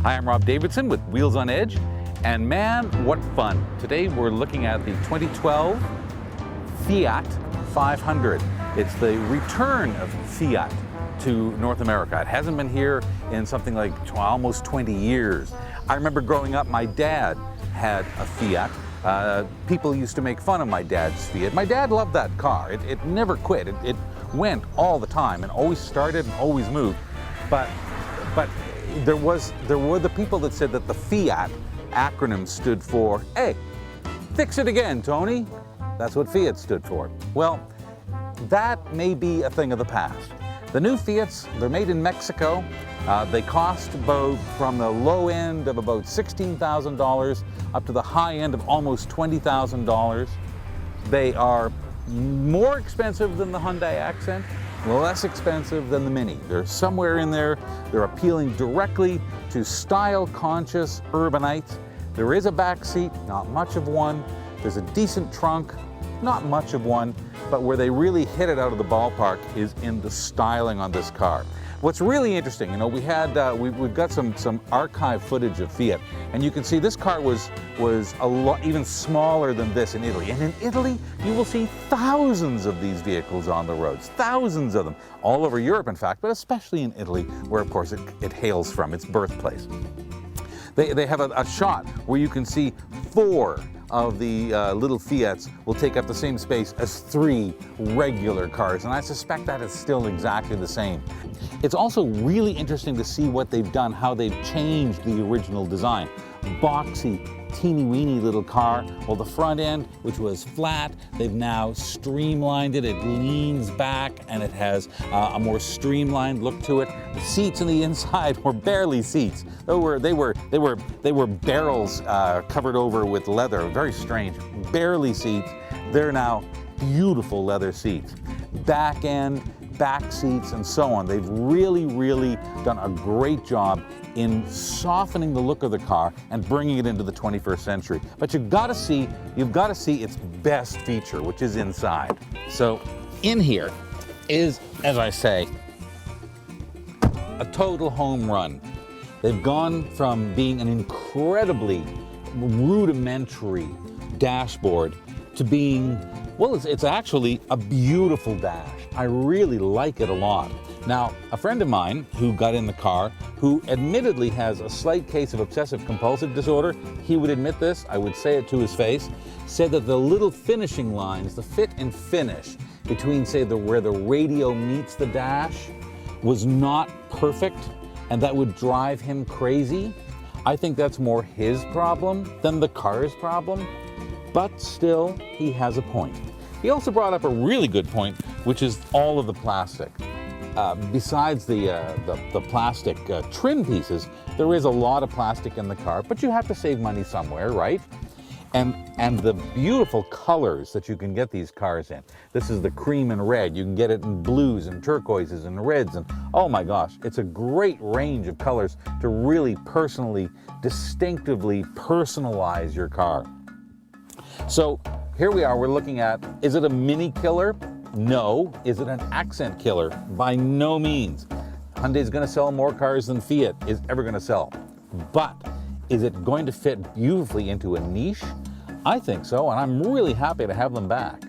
Hi, I'm Rob Davidson with Wheels on Edge, and man, what fun. Today we're looking at the 2012 Fiat 500. It's the return of Fiat to North America. It hasn't been here in something like almost 20 years. I remember growing up, my dad had a Fiat. People used to make fun of my dad's Fiat. My dad loved that car. It never quit. It went all the time and always started and always moved. But there were the people that said that the Fiat acronym stood for, hey, fix it again, Tony. That's what Fiat stood for. Well, that may be a thing of the past. The new Fiats, they're made in Mexico. They cost about, from the low end of about $16,000 up to the high end of almost $20,000. They are more expensive than the Hyundai Accent, less expensive than the Mini. They're somewhere in there. They're appealing directly to style-conscious urbanites. There is a back seat, not much of one. There's a decent trunk, not much of one. But where they really hit it out of the ballpark is in the styling on this car. What's really interesting, you know, we've got some archive footage of Fiat, and you can see this car was a lot even smaller than this in Italy. And in Italy, you will see thousands of these vehicles on the roads, thousands of them, all over Europe, in fact, but especially in Italy, where of course it hails from, its birthplace. They have a shot where you can see 4 of the little Fiats will take up the same space as 3 regular cars, and I suspect that is still exactly the same. It's also really interesting to see what they've done, how they've changed the original design. Boxy, teeny-weeny little car. Well, the front end, which was flat, they've now streamlined it. It leans back and it has a more streamlined look to it. The seats on the inside were barely seats. They were barrels covered over with leather. Very strange. Barely seats. They're now beautiful leather seats. Back end, back seats, and so on. They've really done a great job in softening the look of the car and bringing it into the 21st century. But you've got to see its best feature, which is inside. So in here is, as I say, a total home run. They've gone from being an incredibly rudimentary dashboard to being, well, it's actually a beautiful dash. I really like it a lot. Now, a friend of mine who got in the car, who admittedly has a slight case of obsessive compulsive disorder, he would admit this, I would say it to his face, said that the little finishing lines, the fit and finish between, say, where the radio meets the dash was not perfect, and that would drive him crazy. I think that's more his problem than the car's problem, but still, he has a point. He also brought up a really good point, which is all of the plastic. Besides the plastic trim pieces, there is a lot of plastic in the car, but you have to save money somewhere, right? And the beautiful colors that you can get these cars in. This is the cream and red. You can get it in blues and turquoises and reds, and oh my gosh, it's a great range of colors to really personally, distinctively personalize your car. So here we are, we're looking at, is it a mini killer? No. Is it an accent killer? By no means. Hyundai's going to sell more cars than Fiat is ever going to sell. But is it going to fit beautifully into a niche? I think so, and I'm really happy to have them back.